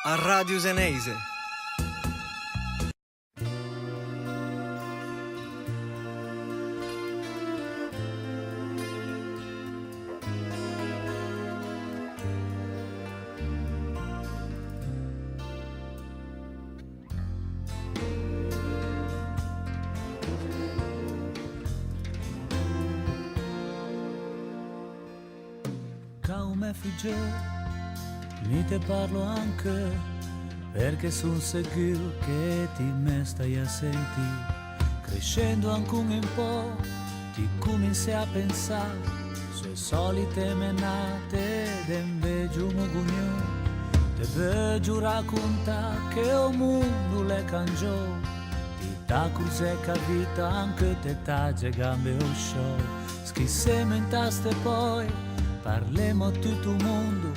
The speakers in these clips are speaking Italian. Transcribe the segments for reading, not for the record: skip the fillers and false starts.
a Radio Zeneise. Come fugge, mi te parlo anche perché son sicuro che ti me stai a sentire. Crescendo anche un po' ti cominci a pensare sue solite menate d'invece mugugno. Te vedo racconta che il mondo le cangiò, ti da cos'è capita anche te taglie gambe o show. Schisse mentaste poi parlemo tutto il mondo,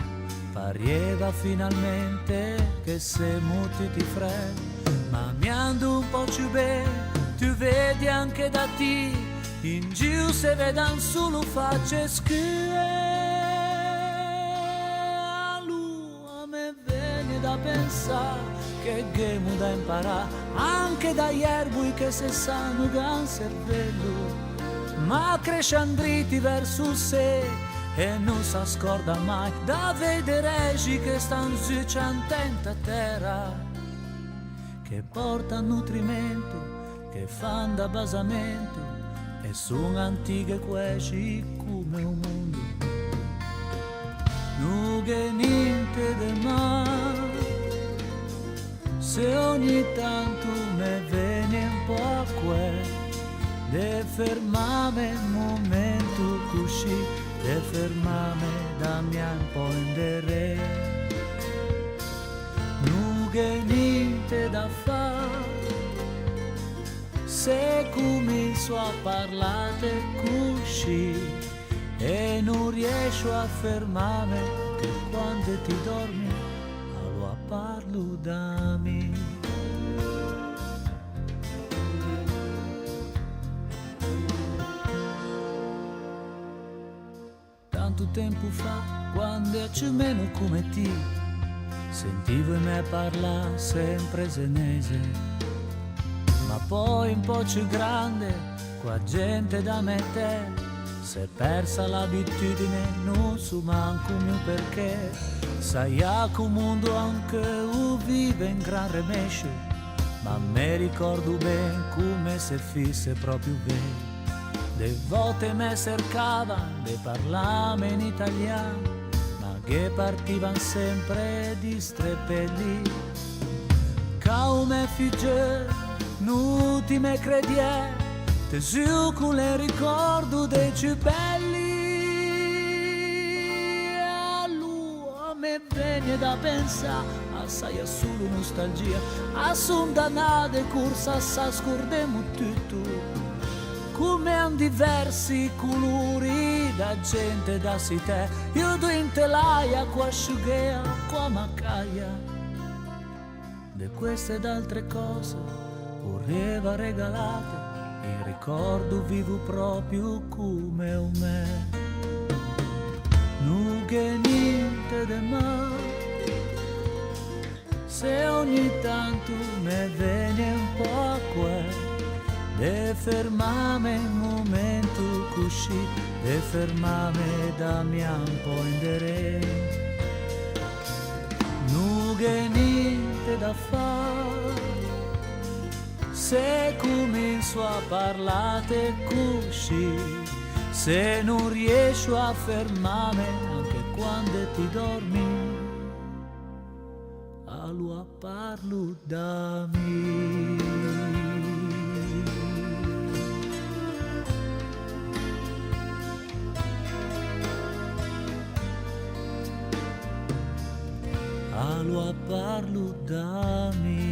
parieva finalmente che siamo tutti fratelli. Ma mi ando un po' più bene, tu vedi anche da te, in giù se vedan solo facce scure. A me viene da pensare che game da imparare, anche dagli erbui che se sanno gan cervello. Ma cresce andriti verso sé e non si scorda mai da vedere che stanno zucciantenti a terra, che porta nutrimento, che fanno da basamento e sono antiche quasi come un mondo. Non che niente di male, se ogni tanto me viene un po' de fermame un momento così, de fermame dammi un po' indere. Non che niente da fare, se comincio a parlare così e non riesco a fermarmi, che quando ti dormi allora parlo da me. Tanto tempo fa, quando è più meno come ti, sentivo me parlare sempre senese. Ma poi un po' più grande, qua gente da me e te, si è persa l'abitudine, non so manco mio perché. Sai a che mondo anche vive in gran remesce, ma me ricordo bene come se fosse proprio bene. De volte me cercavan de parlare in italiano, ma che partivan sempre di strepelli. Come figge, non ti me credie, te giù con le ricordo dei più belli. A me viene da pensare, assai a solo nostalgia, a son dannate corsa, a scordemo tutto. Come han diversi colori da gente da si te, io dente l'aia qua asciughea, qua maccaia. De queste ed altre cose vorreva regalate, il ricordo vivo proprio come un me. Non che niente de male, se ogni tanto me viene un po' a quel, de fermame un momento così, de fermame dammi un po' indere. Non che niente da fare, se comincio a parlare così, se non riesco a fermarmi anche quando ti dormi, allora parlo da me. Allora parlo da me.